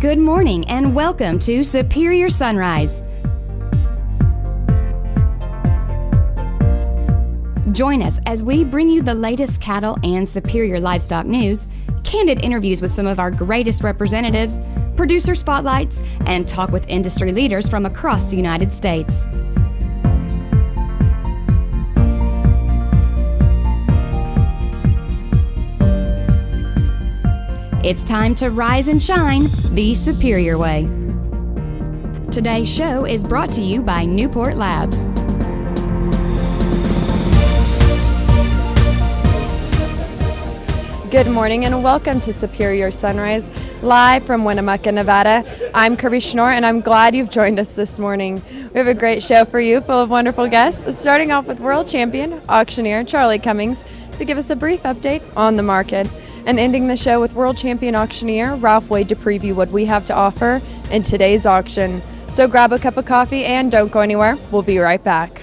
Good morning and welcome to Superior Sunrise. Join us as we bring you the latest cattle and superior livestock news, candid interviews with some of our greatest representatives, producer spotlights, and talk with industry leaders from across the United States. It's time to rise and shine the superior way. Today's show is brought to you by Newport Labs. Good morning and welcome to Superior Sunrise, live from Winnemucca, Nevada. I'm Kirby Schnorr and I'm glad you've joined us this morning. We have a great show for you, full of wonderful guests, starting off with world champion auctioneer Charlie Cummings to give us a brief update on the market, and ending the show with world champion auctioneer Ralph Wade to preview what we have to offer in today's auction. So grab a cup of coffee and don't go anywhere. We'll be right back.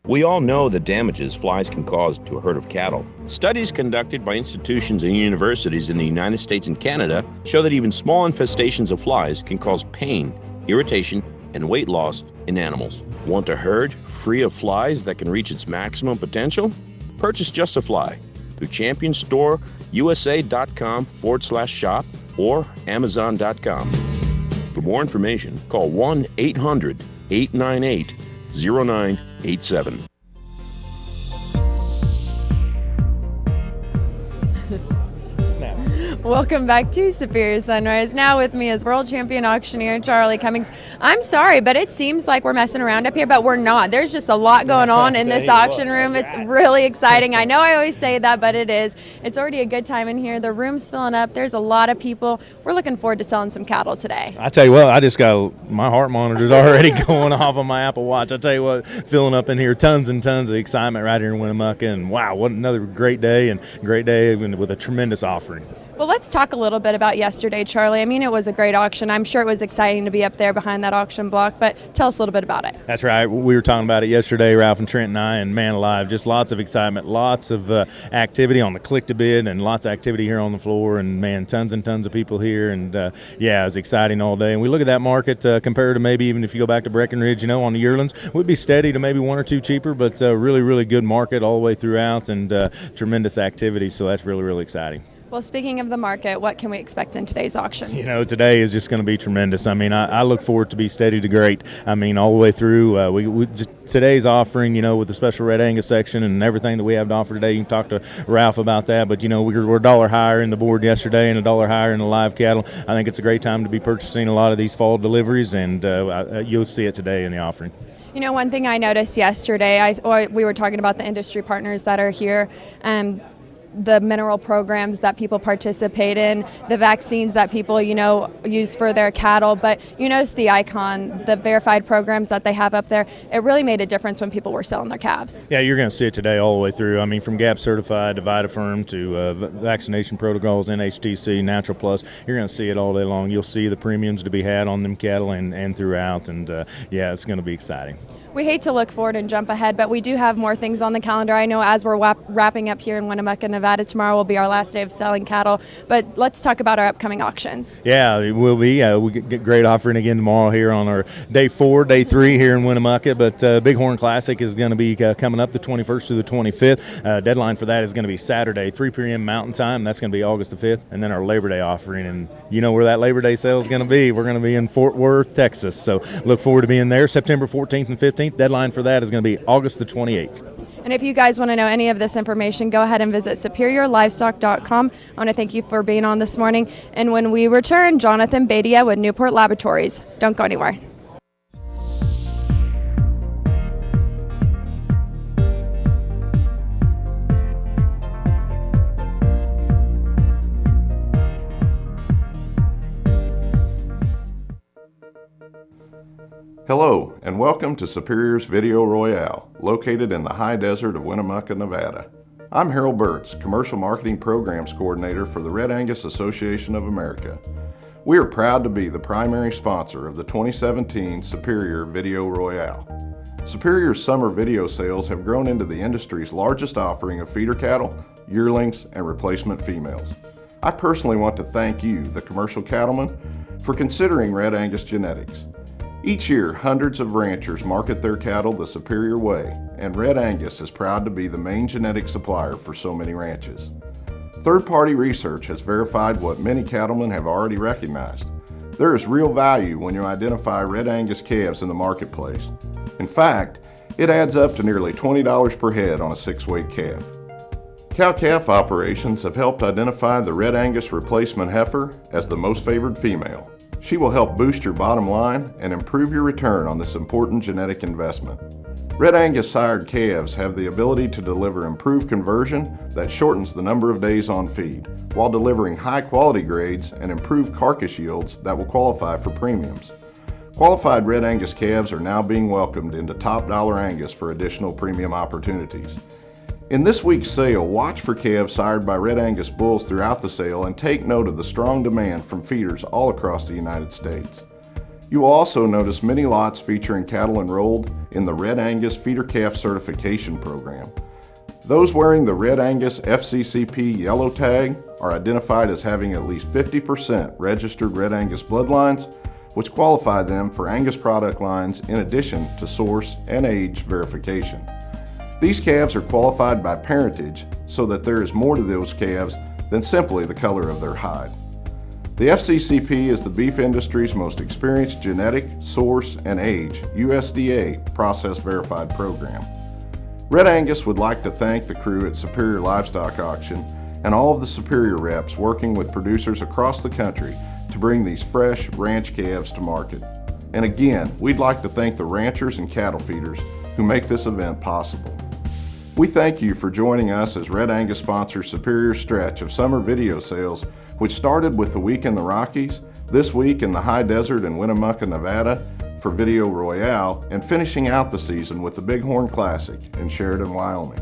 We all know the damages flies can cause to a herd of cattle. Studies conducted by institutions and universities in the United States and Canada show that even small infestations of flies can cause pain, irritation, and weight loss in animals. Want a herd free of flies that can reach its maximum potential? Purchase Just a Fly through championstoreiusa.com/shop or amazon.com. For more information, call 1-800-898-0987. Welcome back to Superior Sunrise. Now with me is world champion auctioneer Charlie Cummings. I'm sorry, but it seems like we're messing around up here, but we're not. There's just a lot going on in this auction room. It's really exciting. I know I always say that, but it is. It's already a good time in here. The room's filling up. There's a lot of people. We're looking forward to selling some cattle today. I tell you what, I just got my heart monitor's already going off on my Apple Watch. I tell you what, filling up in here, tons and tons of excitement right here in Winnemucca, and wow, what another great day with a tremendous offering. Well, let's talk a little bit about yesterday, Charlie. I mean, it was a great auction. I'm sure it was exciting to be up there behind that auction block, but tell us a little bit about it. That's right. We were talking about it yesterday, Ralph and Trent and I, and man alive, just lots of excitement, lots of activity on the click-to-bid, and lots of activity here on the floor, and man, tons and tons of people here, and yeah, it was exciting all day. And we look at that market compared to maybe even if you go back to Breckenridge, you know, on the yearlings, would be steady to maybe one or two cheaper, but really, really good market all the way throughout, and tremendous activity, so that's really, really exciting. Well, speaking of the market, what can we expect in today's auction? You know, today is just going to be tremendous. I mean, I look forward to be steady to great. I mean, all the way through. Today's offering, you know, with the special Red Angus section and everything that we have to offer today, you can talk to Ralph about that. But, you know, we're a dollar higher in the board yesterday and a dollar higher in the live cattle. I think it's a great time to be purchasing a lot of these fall deliveries, and you'll see it today in the offering. You know, one thing I noticed yesterday, we were talking about the industry partners that are here, the mineral programs that people participate in, the vaccines that people, you know, use for their cattle. But you notice the icon, the verified programs that they have up there, it really made a difference when people were selling their calves. Yeah, you're going to see it today all the way through. I mean, from GAP certified to VitaFirm to vaccination protocols, NHTC, Natural Plus, you're going to see it all day long. You'll see the premiums to be had on them cattle and throughout, and yeah, it's going to be exciting. We hate to look forward and jump ahead, but we do have more things on the calendar. I know as we're wrapping up here in Winnemucca, Nevada, tomorrow will be our last day of selling cattle, but let's talk about our upcoming auctions. Yeah, it will be. We get great offering again tomorrow here on our day 3 here in Winnemucca, but Bighorn Classic is going to be coming up the 21st through the 25th. Deadline for that is going to be Saturday, 3 p.m. Mountain Time. That's going to be August the 5th, and then our Labor Day offering. And you know where that Labor Day sale is going to be. We're going to be in Fort Worth, Texas, so look forward to being there September 14th and 15th. Deadline for that is going to be August the 28th. And if you guys want to know any of this information, go ahead and visit superiorlivestock.com. I want to thank you for being on this morning. And when we return, Jonathan Badia with Newport Laboratories. Don't go anywhere. Hello, and welcome to Superior's Video Royale, located in the high desert of Winnemucca, Nevada. I'm Harold Burtz, Commercial Marketing Programs Coordinator for the Red Angus Association of America. We are proud to be the primary sponsor of the 2017 Superior Video Royale. Superior's summer video sales have grown into the industry's largest offering of feeder cattle, yearlings, and replacement females. I personally want to thank you, the commercial cattlemen, for considering Red Angus genetics. Each year, hundreds of ranchers market their cattle the Superior way, and Red Angus is proud to be the main genetic supplier for so many ranches. Third-party research has verified what many cattlemen have already recognized. There is real value when you identify Red Angus calves in the marketplace. In fact, it adds up to nearly $20 per head on a 6-weight calf. Cow-calf operations have helped identify the Red Angus replacement heifer as the most favored female. She will help boost your bottom line and improve your return on this important genetic investment. Red Angus sired calves have the ability to deliver improved conversion that shortens the number of days on feed, while delivering high-quality grades and improved carcass yields that will qualify for premiums. Qualified Red Angus calves are now being welcomed into Top Dollar Angus for additional premium opportunities. In this week's sale, watch for calves sired by Red Angus bulls throughout the sale and take note of the strong demand from feeders all across the United States. You will also notice many lots featuring cattle enrolled in the Red Angus Feeder Calf Certification Program. Those wearing the Red Angus FCCP yellow tag are identified as having at least 50% registered Red Angus bloodlines, which qualify them for Angus product lines in addition to source and age verification. These calves are qualified by parentage so that there is more to those calves than simply the color of their hide. The FCCP is the beef industry's most experienced genetic, source, and age USDA process verified program. Red Angus would like to thank the crew at Superior Livestock Auction and all of the Superior reps working with producers across the country to bring these fresh ranch calves to market. And again, we'd like to thank the ranchers and cattle feeders who make this event possible. We thank you for joining us as Red Angus sponsors Superior's stretch of summer video sales, which started with the week in the Rockies, this week in the high desert in Winnemucca, Nevada for Video Royale, and finishing out the season with the Bighorn Classic in Sheridan, Wyoming.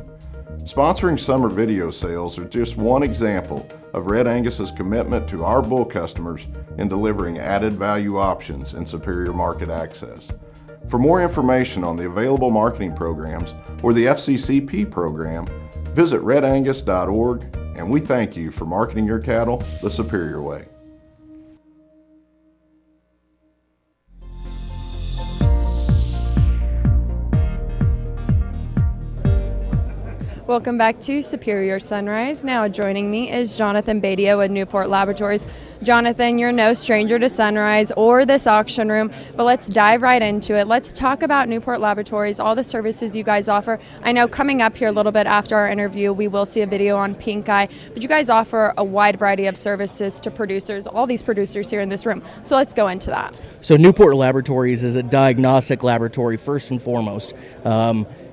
Sponsoring summer video sales are just one example of Red Angus's commitment to our bull customers in delivering added value options and superior market access. For more information on the available marketing programs or the FCCP program, visit redangus.org, and we thank you for marketing your cattle the Superior way. Welcome back to Superior Sunrise. Now joining me is Jonathan Badio with Newport Laboratories. Jonathan, you're no stranger to Sunrise or this auction room, but let's dive right into it. Let's talk about Newport Laboratories, all the services you guys offer. I know coming up here a little bit after our interview, we will see a video on Pinkeye, but you guys offer a wide variety of services to producers, all these producers here in this room. So let's go into that. So Newport Laboratories is a diagnostic laboratory first and foremost.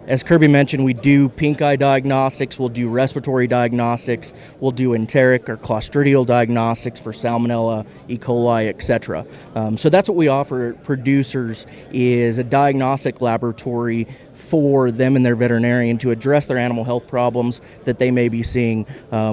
As Kirby mentioned, we do Pinkeye diagnostics, we'll do respiratory diagnostics, we'll do enteric or clostridial diagnostics for Salmonella, E. coli, etc. So that's what we offer producers, is a diagnostic laboratory for them and their veterinarian to address their animal health problems that they may be seeing,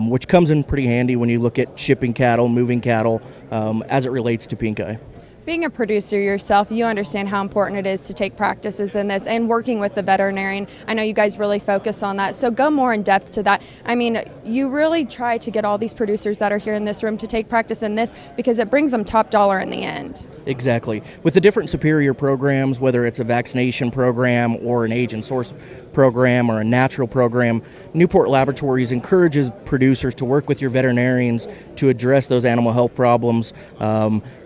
which comes in pretty handy when you look at shipping cattle, moving cattle, as it relates to Pinkeye. Being a producer yourself, you understand how important it is to take practices in this and working with the veterinarian. I know you guys really focus on that, so go more in depth to that. I mean, you really try to get all these producers that are here in this room to take practice in this because it brings them top dollar in the end. Exactly. With the different Superior programs, whether it's a vaccination program or an age and source program or a natural program, Newport Laboratories encourages producers to work with your veterinarians to address those animal health problems,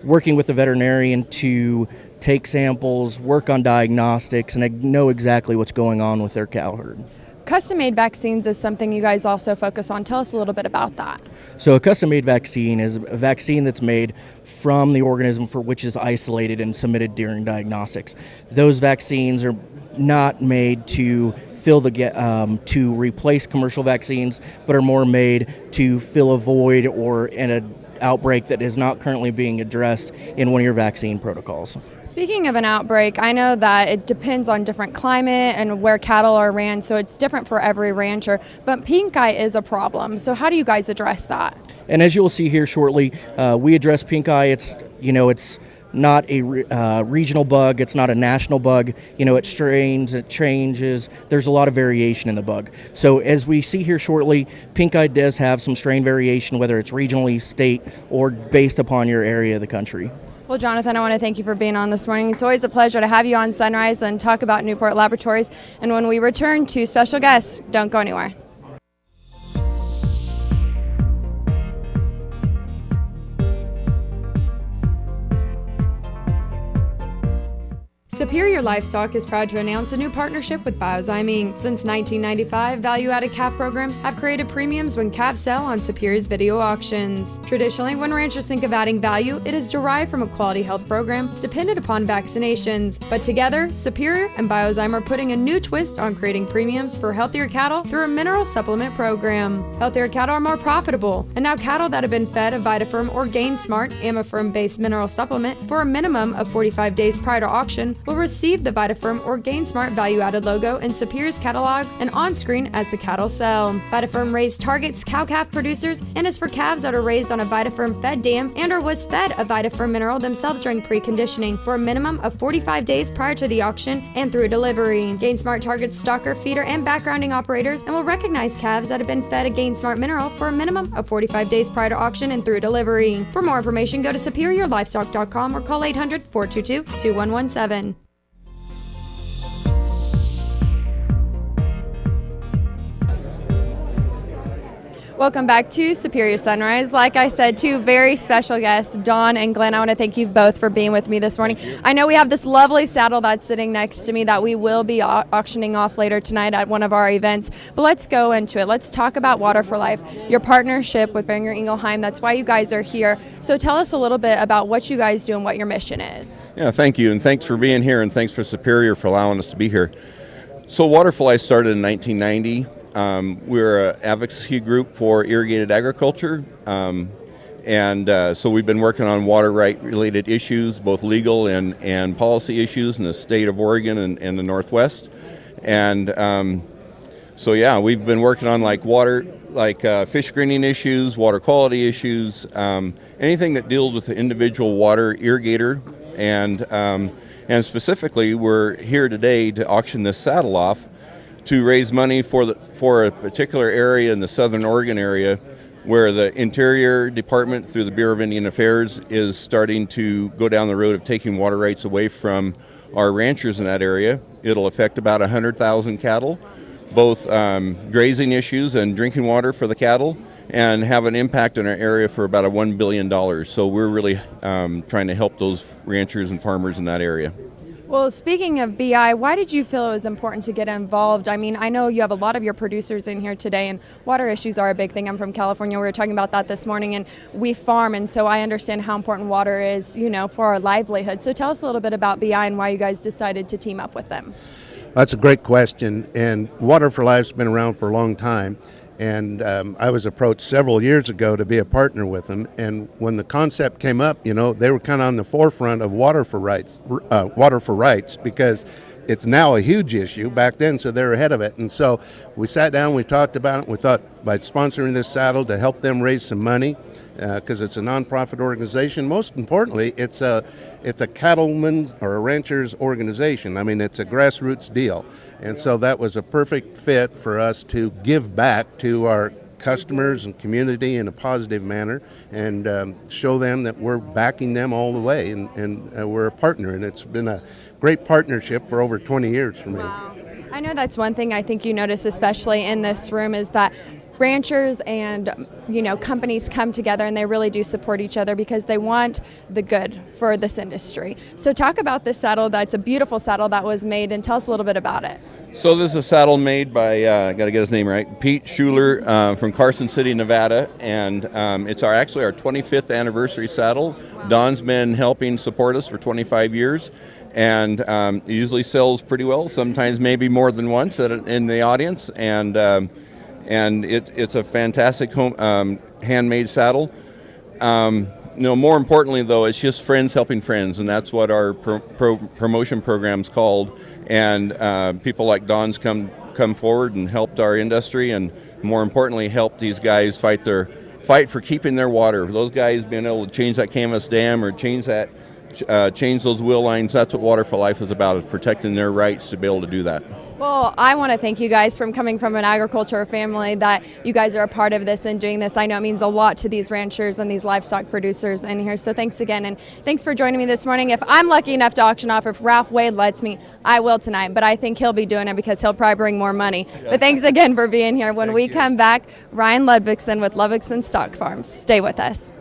working with the veterinarian to take samples, work on diagnostics, and know exactly what's going on with their cow herd. Custom-made vaccines is something you guys also focus on. Tell us a little bit about that. So a custom-made vaccine is a vaccine that's made from the organism for which is isolated and submitted during diagnostics. Those vaccines are not made to fill the to replace commercial vaccines, but are more made to fill a void or in outbreak that is not currently being addressed in one of your vaccine protocols. Speaking of an outbreak, I know that it depends on different climate and where cattle are ran, so it's different for every rancher, but pinkeye is a problem. So how do you guys address that? And as you'll see here shortly, we address pinkeye. It's not a regional bug. It's not a national bug. It strains, it changes. There's a lot of variation in the bug. So as we see here shortly, pinkeye does have some strain variation, whether it's regionally, state, or based upon your area of the country. Well, Jonathan, I want to thank you for being on this morning. It's always a pleasure to have you on Sunrise and talk about Newport Laboratories. And when we return to special guests, don't go anywhere. Superior Livestock is proud to announce a new partnership with Biozyme. Since 1995, value-added calf programs have created premiums when calves sell on Superior's video auctions. Traditionally, when ranchers think of adding value, it is derived from a quality health program dependent upon vaccinations. But together, Superior and Biozyme are putting a new twist on creating premiums for healthier cattle through a mineral supplement program. Healthier cattle are more profitable, and now cattle that have been fed a VitaFirm or GainSmart Amifirm-based mineral supplement for a minimum of 45 days prior to auction will receive the VitaFirm or GainSmart value-added logo in Superior's catalogs and on-screen as the cattle sell. VitaFirm raised targets cow-calf producers and is for calves that are raised on a VitaFirm fed dam and or was fed a VitaFirm mineral themselves during preconditioning for a minimum of 45 days prior to the auction and through delivery. GainSmart targets stalker, feeder, and backgrounding operators and will recognize calves that have been fed a GainSmart mineral for a minimum of 45 days prior to auction and through delivery. For more information, go to superiorlivestock.com or call 800-422-2117. Welcome back to Superior Sunrise. Like I said, two very special guests, Dawn and Glenn. I want to thank you both for being with me this morning. I know we have this lovely saddle that's sitting next to me that we will be auctioning off later tonight at one of our events. But let's go into it. Let's talk about Water for Life, your partnership with Bangor Ingelheim. That's why you guys are here. So tell us a little bit about what you guys do and what your mission is. Yeah, thank you, and thanks for being here, and thanks for Superior for allowing us to be here. So Water for Life started in 1990. We're an advocacy group for irrigated agriculture, so we've been working on water right related issues, both legal and policy issues in the state of Oregon and the Northwest. And we've been working on fish screening issues, water quality issues, anything that deals with the individual water irrigator. And specifically, we're here today to auction this saddle off to raise money for a particular area in the Southern Oregon area where the Interior Department through the Bureau of Indian Affairs is starting to go down the road of taking water rights away from our ranchers in that area. It'll affect about 100,000 cattle, both grazing issues and drinking water for the cattle, and have an impact in our area for about $1 billion. So we're really trying to help those ranchers and farmers in that area. Well, speaking of BI, why did you feel it was important to get involved? I mean, I know you have a lot of your producers in here today, and water issues are a big thing. I'm from California. We were talking about that this morning, and we farm, and so I understand how important water is, for our livelihood. So tell us a little bit about BI and why you guys decided to team up with them. That's a great question, and Water for Life's been around for a long time. And I was approached several years ago to be a partner with them. And when the concept came up, they were kind of on the forefront of water for rights, because it's now a huge issue. Back then, so they're ahead of it. And so we sat down, we talked about it. We thought by sponsoring this saddle to help them raise some money, because it's a nonprofit organization. Most importantly, it's a cattleman or a rancher's organization. I mean, it's a grassroots deal. And so that was a perfect fit for us to give back to our customers and community in a positive manner and show them that we're backing them all the way and we're a partner. And it's been a great partnership for over 20 years for me. Wow. I know that's one thing I think you notice, especially in this room, is that ranchers and companies come together and they really do support each other because they want the good for this industry. So talk about this saddle. That's a beautiful saddle that was made, and tell us a little bit about it. So this is a saddle made by, I got to get his name right, Pete Schuler from Carson City, Nevada, and it's actually our 25th anniversary saddle. Wow. Don's been helping support us for 25 years, and it usually sells pretty well, sometimes maybe more than once in the audience, and it's a fantastic handmade saddle. More importantly, though, it's just friends helping friends, and that's what our promotion program's called. And people like Don's come forward and helped our industry, and more importantly, helped these guys fight for keeping their water. Those guys being able to change that canvas dam or change those wheel lines. That's what Water for Life is about, is protecting their rights to be able to do that. Well, I want to thank you guys for coming from an agriculture family, that you guys are a part of this and doing this. I know it means a lot to these ranchers and these livestock producers in here. So thanks again, and thanks for joining me this morning. If I'm lucky enough to auction off, if Ralph Wade lets me, I will tonight. But I think he'll be doing it because he'll probably bring more money. Yeah. But thanks again for being here. When we come back, Ryan Ludvigson with Ludvigson Stock Farms. Stay with us.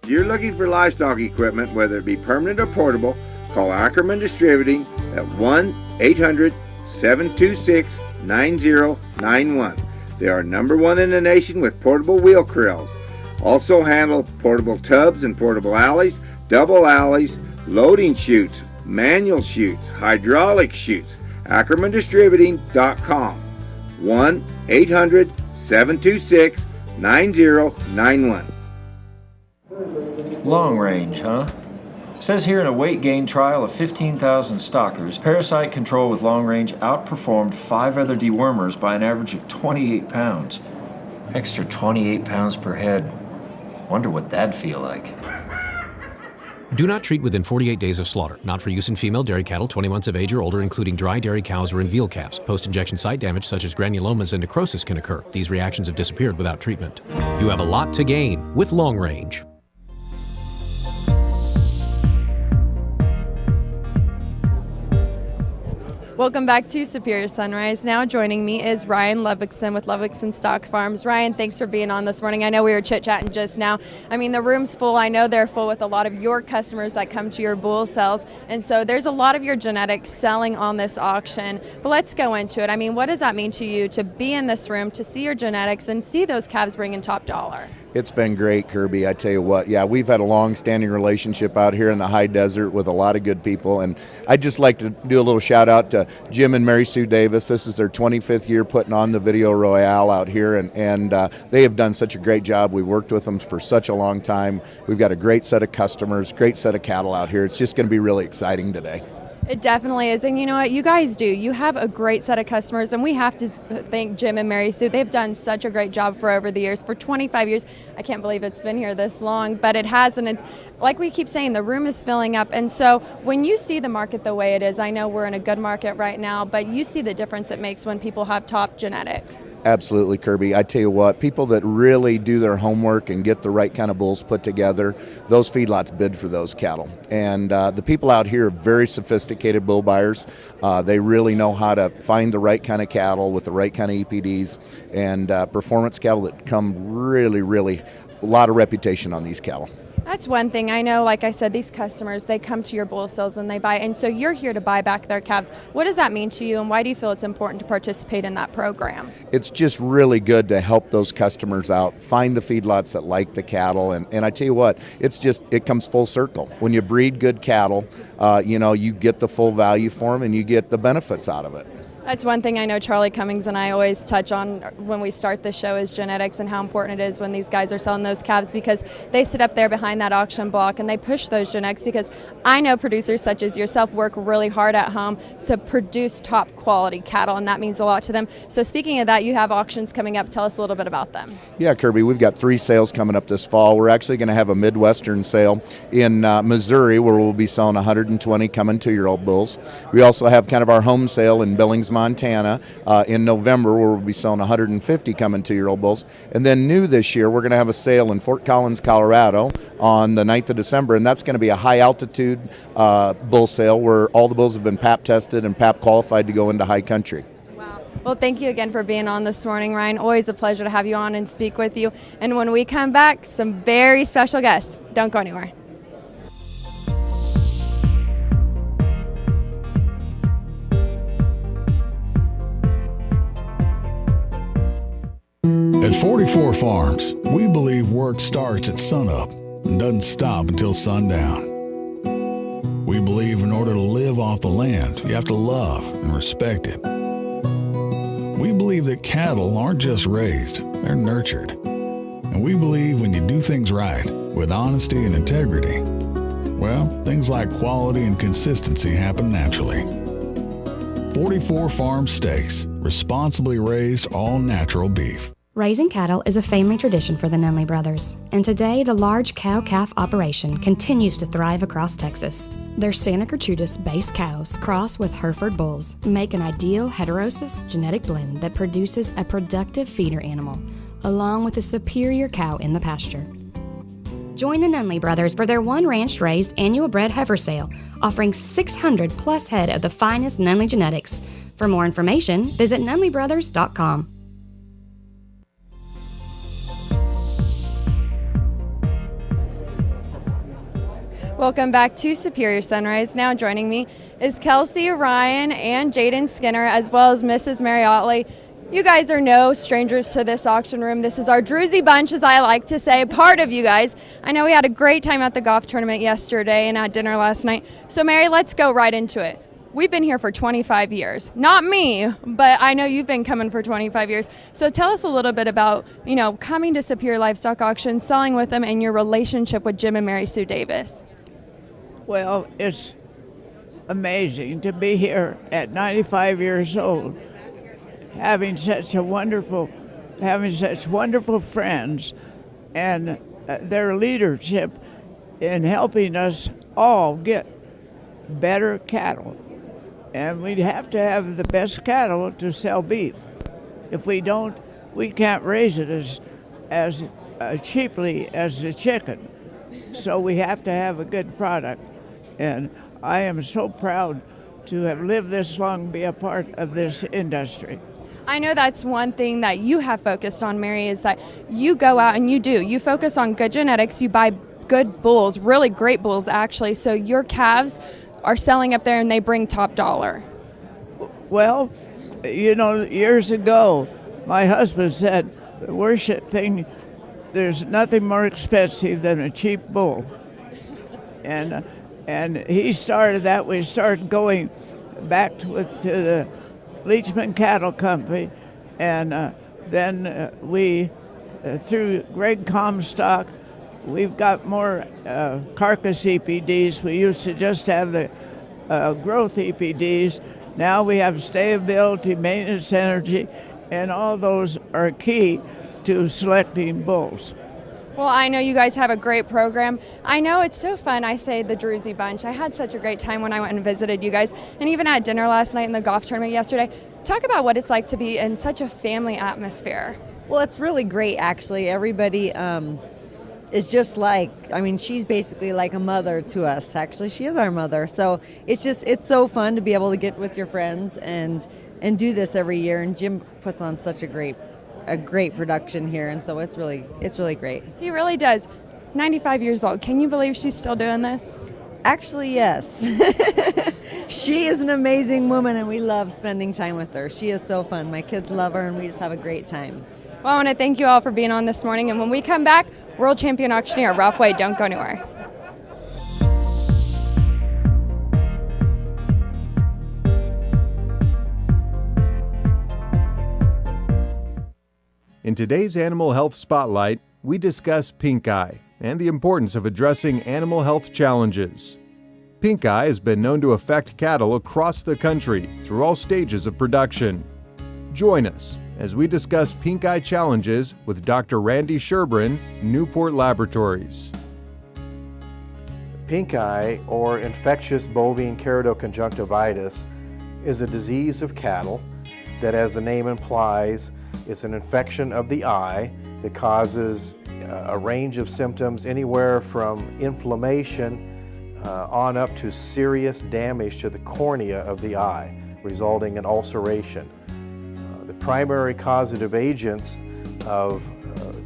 If you're looking for livestock equipment, whether it be permanent or portable, call Ackerman Distributing at 1-800-726-9091. They are #1 in the nation with portable wheel corrals. Also handle portable tubs and portable alleys, double alleys, loading chutes, manual chutes, hydraulic chutes. AckermanDistributing.com. 1-800-726-9091. Long range, huh? Says here in a weight gain trial of 15,000 stockers, parasite control with long range outperformed 5 other dewormers by an average of 28 pounds. Extra 28 pounds per head. Wonder what that'd feel like. Do not treat within 48 days of slaughter. Not for use in female dairy cattle 20 months of age or older, including dry dairy cows or in veal calves. Post-injection site damage such as granulomas and necrosis can occur. These reactions have disappeared without treatment. You have a lot to gain with long range. Welcome back to Superior Sunrise. Now joining me is Ryan Ludvigson with Ludvigson Stock Farms. Ryan, thanks for being on this morning. I know we were chit-chatting just now. I mean, the room's full. I know they're full with a lot of your customers that come to your bull sales. And so there's a lot of your genetics selling on this auction. But let's go into it. I mean, what does that mean to you to be in this room, to see your genetics and see those calves bring in top dollar? It's been great, Kirby. I tell you what, yeah, we've had a long-standing relationship out here in the high desert with a lot of good people, and I'd just like to do a little shout-out to Jim and Mary Sue Davis. This is their 25th year putting on the Video Royale out here, and they have done such a great job. We've worked with them for such a long time. We've got a great set of customers, great set of cattle out here. It's just going to be really exciting today. It definitely is. And you know what? You guys do. You have a great set of customers, and we have to thank Jim and Mary Sue. They've done such a great job for over the years. For 25 years, I can't believe it's been here this long, but it has. And it's, like we keep saying, the room is filling up. And so when you see the market the way it is, I know we're in a good market right now, but you see the difference it makes when people have top genetics. Absolutely, Kirby. I tell you what, people that really do their homework and get the right kind of bulls put together, those feedlots bid for those cattle. And the people out here are very sophisticated bull buyers. They really know how to find the right kind of cattle with the right kind of EPDs, and performance cattle that come really, a lot of reputation on these cattle. That's one thing. I know, like I said, these customers, they come to your bull sales and they buy, and so you're here to buy back their calves. What does that mean to you, and why do you feel it's important to participate in that program? It's just really good to help those customers out, find the feedlots that like the cattle, and I tell you what, it comes full circle. When you breed good cattle, you get the full value for them and you get the benefits out of it. That's one thing I know Charlie Cummings and I always touch on when we start the show is genetics, and how important it is when these guys are selling those calves, because they sit up there behind that auction block and they push those genetics, because I know producers such as yourself work really hard at home to produce top quality cattle, and that means a lot to them. So speaking of that, you have auctions coming up. Tell us a little bit about them. Yeah, Kirby, we've got 3 sales coming up this fall. We're actually going to have a Midwestern sale in Missouri, where we'll be selling 120 coming 2-year-old bulls. We also have kind of our home sale in Billings, Montana in November, where we'll be selling 150 coming 2-year-old bulls. And then new this year, we're going to have a sale in Fort Collins, Colorado on the 9th of December, and that's going to be a high altitude bull sale where all the bulls have been PAP tested and PAP qualified to go into high country. Well, thank you again for being on this morning, Ryan. Always a pleasure to have you on and speak with you. And when we come back, some very special guests. Don't go anywhere. At 44 Farms, we believe work starts at sunup and doesn't stop until sundown. We believe in order to live off the land, you have to love and respect it. We believe that cattle aren't just raised, they're nurtured. And we believe when you do things right, with honesty and integrity, well, things like quality and consistency happen naturally. 44 Farm Steaks, responsibly raised all-natural beef. Raising cattle is a family tradition for the Nunley brothers, and today the large cow-calf operation continues to thrive across Texas. Their Santa Gertrudis-based cows cross with Hereford bulls, make an ideal heterosis genetic blend that produces a productive feeder animal, along with a superior cow in the pasture. Join the Nunley brothers for their One Ranch Raised annual bred heifer sale, offering 600 plus head of the finest Nunley genetics. For more information, visit nunleybrothers.com. Welcome back to Superior Sunrise. Now joining me is Kelsey, Ryan, and Jaden Skinner, as well as Mrs. Mary Otley. You guys are no strangers to this auction room. This is our Druzy bunch, as I like to say, part of you guys. I know we had a great time at the golf tournament yesterday and at dinner last night. So Mary, let's go right into it. We've been here for 25 years. Not me, but I know you've been coming for 25 years. So tell us a little bit about, coming to Superior Livestock Auction, selling with them, and your relationship with Jim and Mary Sue Davis. Well, it's amazing to be here at 95 years old, having such wonderful friends, and their leadership in helping us all get better cattle. And we'd have to have the best cattle to sell beef. If we don't, we can't raise it as cheaply as the chicken. So we have to have a good product. And I am so proud to have lived this long and be a part of this industry. I know that's one thing that you have focused on, Mary, is that you go out and you focus on good genetics, you buy good bulls, really great bulls actually, so your calves are selling up there and they bring top dollar. Well, years ago, my husband said, the worst thing, there's nothing more expensive than a cheap bull. And he started that. We started going back to the Leachman Cattle Company, and then we, through Greg Comstock, we've got more carcass EPDs. We used to just have the growth EPDs. Now we have stability, maintenance, energy, and all those are key to selecting bulls. Well, I know you guys have a great program. I know it's so fun. I say the Druzy bunch. I had such a great time when I went and visited you guys, and even at dinner last night in the golf tournament yesterday. Talk about what it's like to be in such a family atmosphere. Well, it's really great, actually. Everybody is just she's basically like a mother to us. Actually, she is our mother. So it's so fun to be able to get with your friends and do this every year. And Jim puts on such a great production here, and so it's really great. He really does. 95 years old. Can you believe she's still doing this? Actually, yes. She is an amazing woman, and we love spending time with her. She is so fun. My kids love her, and we just have a great time. Well, I want to thank you all for being on this morning, and when we come back, World Champion Auctioneer Ralph Wade, don't go anywhere. In today's Animal Health Spotlight, we discuss Pinkeye and the importance of addressing animal health challenges. Pinkeye has been known to affect cattle across the country through all stages of production. Join us as we discuss Pinkeye challenges with Dr. Randy Sherburn, Newport Laboratories. Pinkeye, or infectious bovine keratoconjunctivitis, is a disease of cattle that, as the name implies, is an infection of the eye that causes a range of symptoms anywhere from inflammation on up to serious damage to the cornea of the eye, resulting in ulceration. The primary causative agents of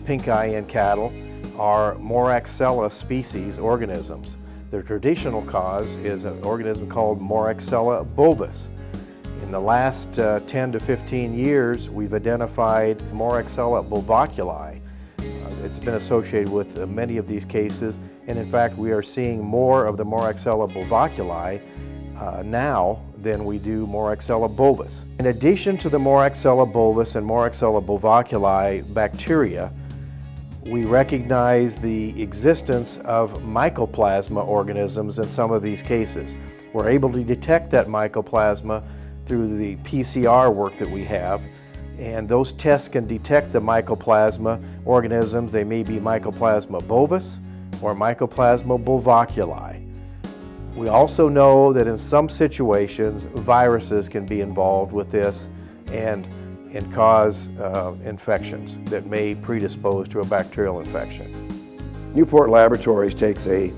Pinkeye in cattle are Moraxella species organisms. The traditional cause is an organism called Moraxella bulbus. In the last 10 to 15 years, we've identified Moraxella bulboculi, It's been associated with many of these cases, and in fact we are seeing more of the Moraxella bulboculi now than we do Moraxella bulbus. In addition to the Moraxella bulbus and Moraxella bulboculi bacteria, we recognize the existence of mycoplasma organisms in some of these cases. We're able to detect that mycoplasma through the PCR work that we have, and those tests can detect the mycoplasma organisms. They may be Mycoplasma bovis or Mycoplasma bulboculi. We also know that in some situations viruses can be involved with this and cause infections that may predispose to a bacterial infection. Newport Laboratories takes a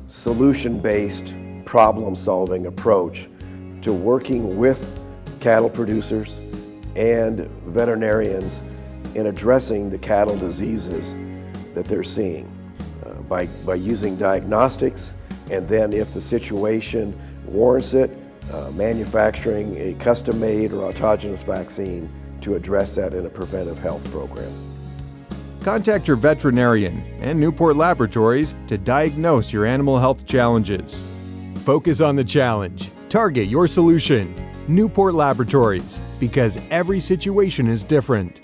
solution-based problem-solving approach to working with cattle producers and veterinarians in addressing the cattle diseases that they're seeing by using diagnostics, and then if the situation warrants it, manufacturing a custom-made or autogenous vaccine to address that in a preventive health program. Contact your veterinarian and Newport Laboratories to diagnose your animal health challenges. Focus on the challenge. Target your solution. Newport Laboratories, because every situation is different.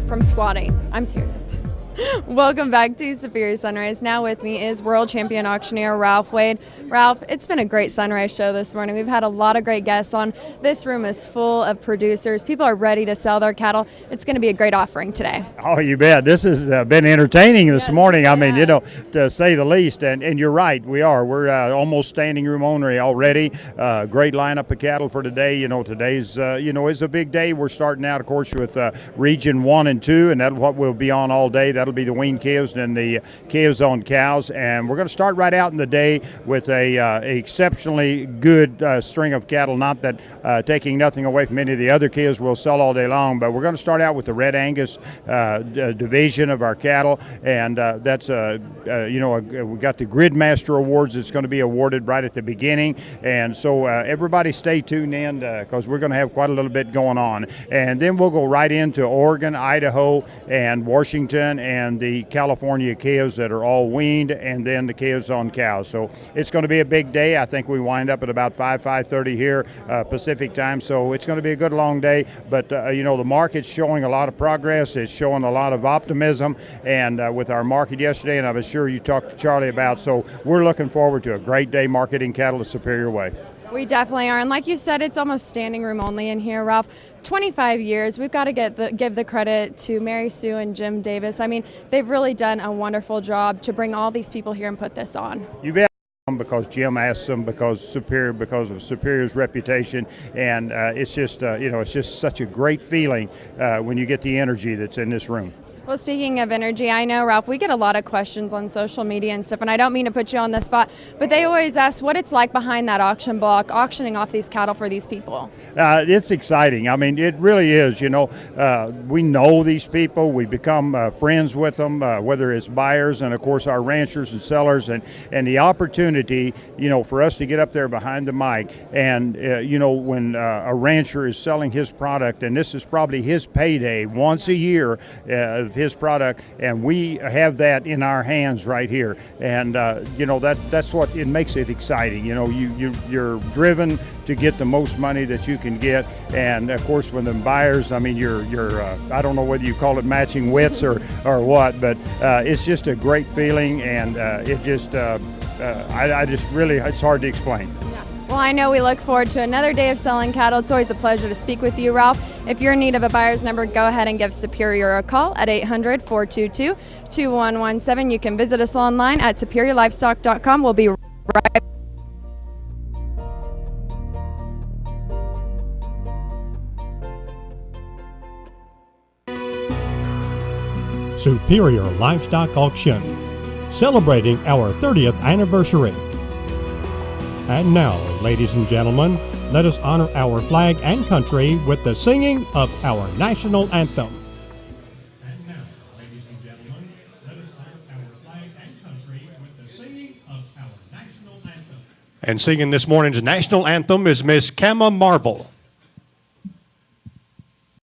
From squatting. I'm serious. Welcome back to Superior Sunrise. Now with me is world champion auctioneer Ralph Wade. Ralph, it's been a great sunrise show this morning. We've had a lot of great guests on. This room is full of producers. People are ready to sell their cattle. It's going to be a great offering today. Oh, you bet. This has been entertaining this morning. I mean, to say the least. And you're right, we are. We're almost standing room only already. Great lineup of cattle for today. Today's, is a big day. We're starting out, of course, with Region 1 and 2, and that's what we'll be on all day. That'll be the weaned calves and the calves on cows. And we're going to start right out in the day with a exceptionally good string of cattle. Not that taking nothing away from any of the other calves we'll sell all day long, but we're going to start out with the Red Angus division of our cattle, and that's we got the Gridmaster Awards that's going to be awarded right at the beginning, and so everybody stay tuned in because we're going to have quite a little bit going on, and then we'll go right into Oregon, Idaho, and Washington, and the California calves that are all weaned, and then the calves on cows. So it's going to be a big day. I think we wind up at about 5:30 here Pacific time, so it's going to be a good long day. But the market's showing a lot of progress. It's showing a lot of optimism, and with our market yesterday, and I was sure you talked to Charlie about, so we're looking forward to a great day marketing cattle the Superior way. We definitely are, and like you said, it's almost standing room only in here, Ralph. 25 years. We've got to give the credit to Mary Sue and Jim Davis. I mean, they've really done a wonderful job to bring all these people here and put this on. You bet. Because Jim asked them, because of Superior's reputation, and it's just it's just such a great feeling when you get the energy that's in this room. Well, speaking of energy, I know, Ralph, we get a lot of questions on social media and stuff, and I don't mean to put you on the spot, but they always ask what it's like behind that auction block, auctioning off these cattle for these people. It's exciting. I mean, it really is. We know these people. We become friends with them, whether it's buyers and, of course, our ranchers and sellers, and the opportunity, for us to get up there behind the mic, and, when a rancher is selling his product, and this is probably his payday once a year, his product, and we have that in our hands right here, and that's what it makes it exciting. You're driven to get the most money that you can get, and of course when the buyers, I mean, you're I don't know whether you call it matching wits or what, but it's just a great feeling, and it just I just really, it's hard to explain. Well, I know we look forward to another day of selling cattle. It's always a pleasure to speak with you, Ralph. If you're in need of a buyer's number, go ahead and give Superior a call at 800-422-2117. You can visit us online at superiorlivestock.com. We'll be right back. Superior Livestock Auction, celebrating our 30th anniversary. And now, ladies and gentlemen, let us honor our flag and country with the singing of our national anthem. And now, ladies and gentlemen, let us And singing this morning's national anthem is Miss Kama Marvel.